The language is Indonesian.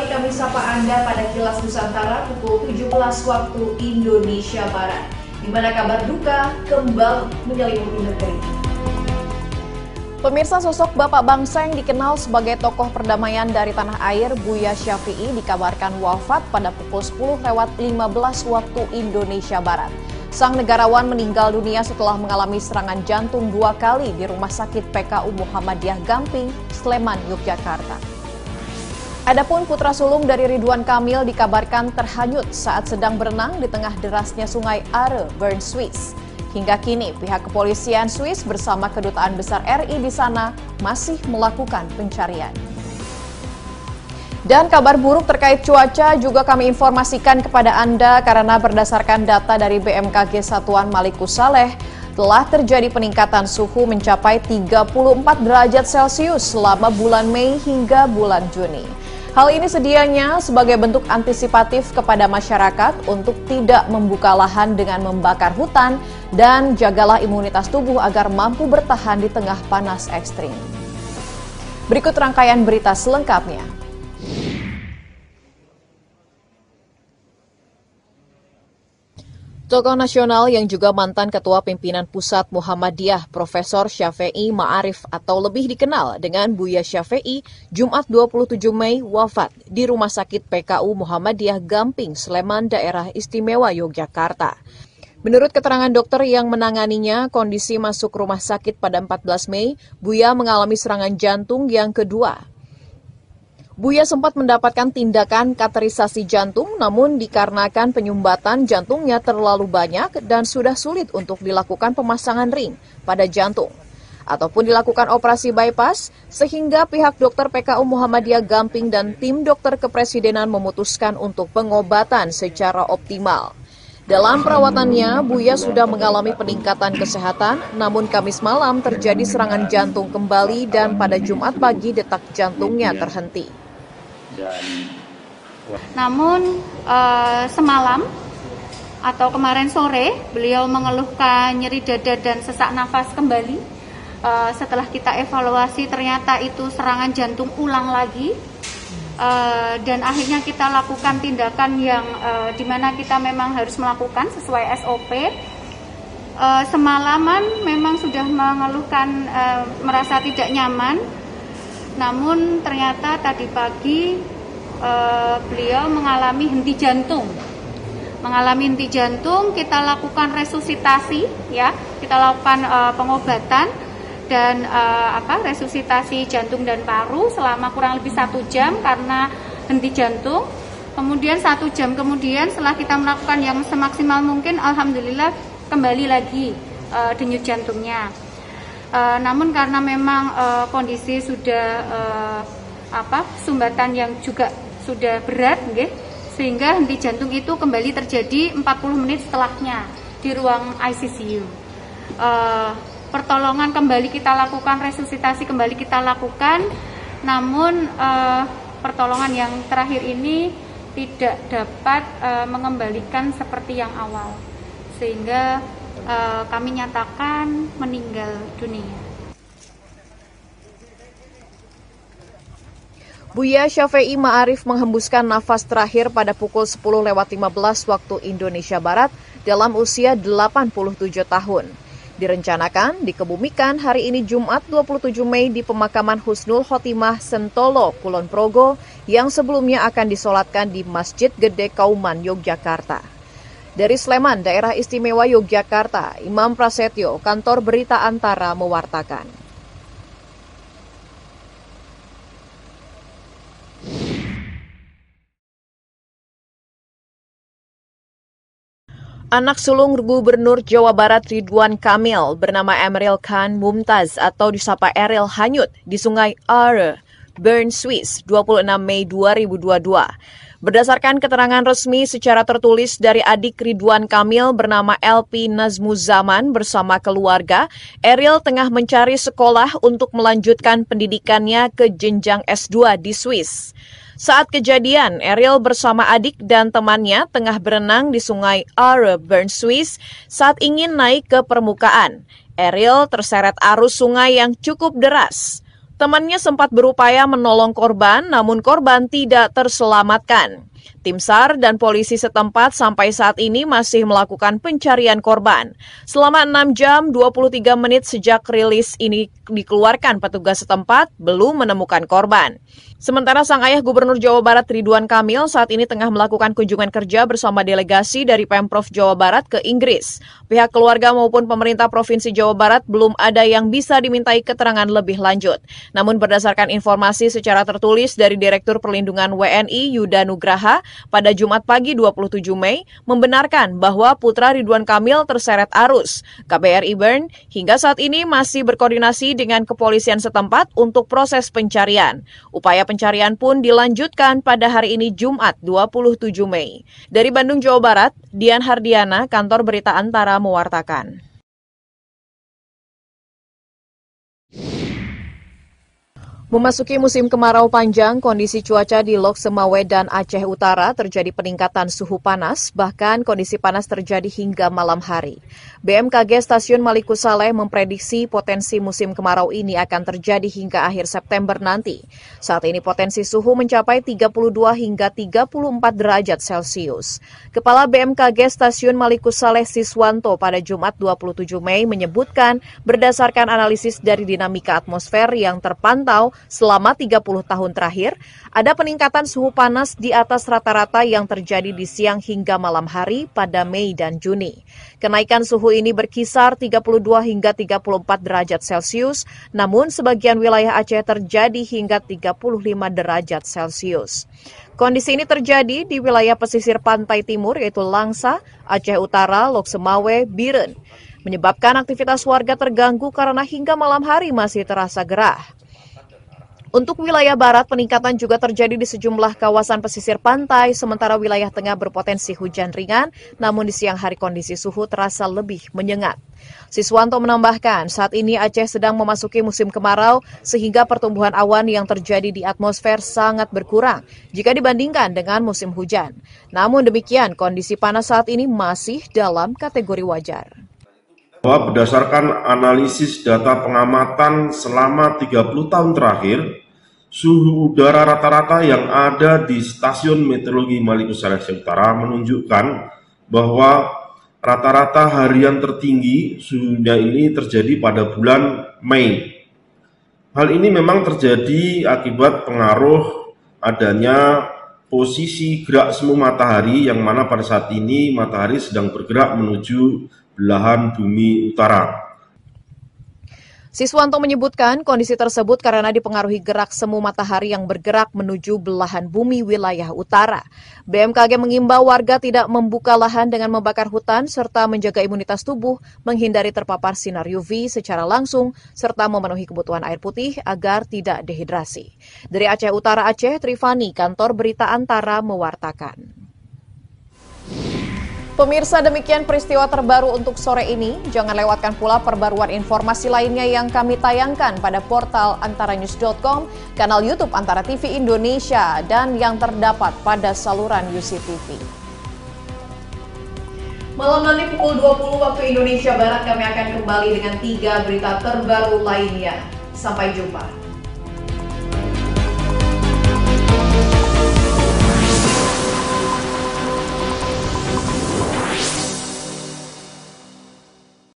kembali kami sapa Anda pada Kilas Nusantara pukul 17 waktu Indonesia Barat, di mana kabar duka kembali menyelimuti negeri. Pemirsa, sosok Bapak bangsa yang dikenal sebagai tokoh perdamaian dari tanah air, Buya Syafi'i, dikabarkan wafat pada pukul 10:15 waktu Indonesia Barat. Sang negarawan meninggal dunia setelah mengalami serangan jantung 2 kali di Rumah Sakit PKU Muhammadiyah Gamping, Sleman, Yogyakarta. Adapun putra sulung dari Ridwan Kamil dikabarkan terhanyut saat sedang berenang di tengah derasnya sungai Are, Bern, Swiss. Hingga kini pihak kepolisian Swiss bersama Kedutaan Besar RI di sana masih melakukan pencarian. Dan kabar buruk terkait cuaca juga kami informasikan kepada Anda karena berdasarkan data dari BMKG Satuan Maliku Saleh, telah terjadi peningkatan suhu mencapai 34 derajat Celcius selama bulan Mei hingga bulan Juni. Hal ini sedianya sebagai bentuk antisipatif kepada masyarakat untuk tidak membuka lahan dengan membakar hutan dan jagalah imunitas tubuh agar mampu bertahan di tengah panas ekstrim. Berikut rangkaian berita selengkapnya. Tokoh nasional yang juga mantan Ketua Pimpinan Pusat Muhammadiyah Profesor Syafi'i Ma'arif atau lebih dikenal dengan Buya Syafi'i, Jumat 27 Mei wafat di Rumah Sakit PKU Muhammadiyah Gamping, Sleman, Daerah Istimewa Yogyakarta. Menurut keterangan dokter yang menanganinya, kondisi masuk rumah sakit pada 14 Mei, Buya mengalami serangan jantung yang kedua. Buya sempat mendapatkan tindakan kateterisasi jantung, namun dikarenakan penyumbatan jantungnya terlalu banyak dan sudah sulit untuk dilakukan pemasangan ring pada jantung ataupun dilakukan operasi bypass, sehingga pihak dokter PKU Muhammadiyah Gamping dan tim dokter kepresidenan memutuskan untuk pengobatan secara optimal. Dalam perawatannya, Buya sudah mengalami peningkatan kesehatan, namun Kamis malam terjadi serangan jantung kembali dan pada Jumat pagi detak jantungnya terhenti. Namun semalam atau kemarin sore beliau mengeluhkan nyeri dada dan sesak nafas kembali. Setelah kita evaluasi ternyata itu serangan jantung ulang lagi, dan akhirnya kita lakukan tindakan yang dimana kita memang harus melakukan sesuai SOP. Semalaman memang sudah mengeluhkan merasa tidak nyaman. Namun ternyata tadi pagi beliau mengalami henti jantung. Kita lakukan resusitasi, ya, kita lakukan pengobatan dan resusitasi jantung dan paru selama kurang lebih 1 jam karena henti jantung. Kemudian 1 jam kemudian setelah kita melakukan yang semaksimal mungkin, alhamdulillah kembali lagi denyut jantungnya. Namun karena memang kondisi sudah sumbatan yang juga sudah berat, sehingga henti jantung itu kembali terjadi 40 menit setelahnya di ruang ICU. Pertolongan kembali kita lakukan, resusitasi kembali kita lakukan, namun pertolongan yang terakhir ini tidak dapat mengembalikan seperti yang awal, sehingga kami nyatakan meninggal dunia. Buya Syafi'i Ma'arif menghembuskan nafas terakhir pada pukul 10:15 waktu Indonesia Barat dalam usia 87 tahun. Direncanakan dikebumikan hari ini Jumat 27 Mei di pemakaman Husnul Khotimah Sentolo, Kulon Progo, yang sebelumnya akan disolatkan di Masjid Gede Kauman, Yogyakarta. Dari Sleman, Daerah Istimewa Yogyakarta, Imam Prasetyo, Kantor Berita Antara mewartakan. Anak sulung Gubernur Jawa Barat Ridwan Kamil bernama Emeril Khan Mumtaz atau disapa Eril hanyut di Sungai Are, Bern, Swiss, 26 Mei 2022. Berdasarkan keterangan resmi secara tertulis dari adik Ridwan Kamil bernama LP Nazmuzaman bersama keluarga, Eril tengah mencari sekolah untuk melanjutkan pendidikannya ke jenjang S2 di Swiss. Saat kejadian, Eril bersama adik dan temannya tengah berenang di Sungai Are, Bern, Swiss saat ingin naik ke permukaan. Eril terseret arus sungai yang cukup deras. Temannya sempat berupaya menolong korban, namun korban tidak terselamatkan. Tim SAR dan polisi setempat sampai saat ini masih melakukan pencarian korban. Selama 6 jam 23 menit sejak rilis ini dikeluarkan, petugas setempat belum menemukan korban. Sementara sang ayah Gubernur Jawa Barat Ridwan Kamil saat ini tengah melakukan kunjungan kerja bersama delegasi dari Pemprov Jawa Barat ke Inggris. Pihak keluarga maupun pemerintah Provinsi Jawa Barat belum ada yang bisa dimintai keterangan lebih lanjut. Namun berdasarkan informasi secara tertulis dari Direktur Perlindungan WNI Yuda Nugraha pada Jumat pagi 27 Mei membenarkan bahwa putra Ridwan Kamil terseret arus. KBRI Bern hingga saat ini masih berkoordinasi dengan kepolisian setempat untuk proses pencarian. Upaya pencarian pun dilanjutkan pada hari ini Jumat 27 Mei. Dari Bandung, Jawa Barat, Dian Hardiana, Kantor Berita Antara mewartakan. Memasuki musim kemarau panjang, kondisi cuaca di Lok Semawe dan Aceh Utara terjadi peningkatan suhu panas, bahkan kondisi panas terjadi hingga malam hari. BMKG Stasiun Malikussaleh memprediksi potensi musim kemarau ini akan terjadi hingga akhir September nanti. Saat ini potensi suhu mencapai 32 hingga 34 derajat Celcius. Kepala BMKG Stasiun Malikussaleh Siswanto pada Jumat 27 Mei menyebutkan berdasarkan analisis dari dinamika atmosfer yang terpantau selama 30 tahun terakhir, ada peningkatan suhu panas di atas rata-rata yang terjadi di siang hingga malam hari pada Mei dan Juni. Kenaikan suhu ini berkisar 32 hingga 34 derajat Celcius, namun sebagian wilayah Aceh terjadi hingga 35 derajat Celcius. Kondisi ini terjadi di wilayah pesisir pantai timur yaitu Langsa, Aceh Utara, Lok Semawe, Biren, menyebabkan aktivitas warga terganggu karena hingga malam hari masih terasa gerah. Untuk wilayah barat, peningkatan juga terjadi di sejumlah kawasan pesisir pantai, sementara wilayah tengah berpotensi hujan ringan, namun di siang hari kondisi suhu terasa lebih menyengat. Siswanto menambahkan, saat ini Aceh sedang memasuki musim kemarau, sehingga pertumbuhan awan yang terjadi di atmosfer sangat berkurang jika dibandingkan dengan musim hujan. Namun demikian, kondisi panas saat ini masih dalam kategori wajar. Berdasarkan analisis data pengamatan selama 30 tahun terakhir, suhu udara rata-rata yang ada di Stasiun Meteorologi Malikussaleh Utara menunjukkan bahwa rata-rata harian tertinggi suhunya ini terjadi pada bulan Mei. Hal ini memang terjadi akibat pengaruh adanya posisi gerak semu matahari yang mana pada saat ini matahari sedang bergerak menuju belahan bumi utara. Siswanto menyebutkan kondisi tersebut karena dipengaruhi gerak semu matahari yang bergerak menuju belahan bumi wilayah utara. BMKG mengimbau warga tidak membuka lahan dengan membakar hutan serta menjaga imunitas tubuh, menghindari terpapar sinar UV secara langsung, serta memenuhi kebutuhan air putih agar tidak dehidrasi. Dari Aceh Utara Aceh, Trifani, Kantor Berita Antara mewartakan. Pemirsa, demikian peristiwa terbaru untuk sore ini. Jangan lewatkan pula perbaruan informasi lainnya yang kami tayangkan pada portal antaranews.com, kanal YouTube Antara TV Indonesia, dan yang terdapat pada saluran UCTV. Malam nanti pukul 20 waktu Indonesia Barat kami akan kembali dengan 3 berita terbaru lainnya. Sampai jumpa.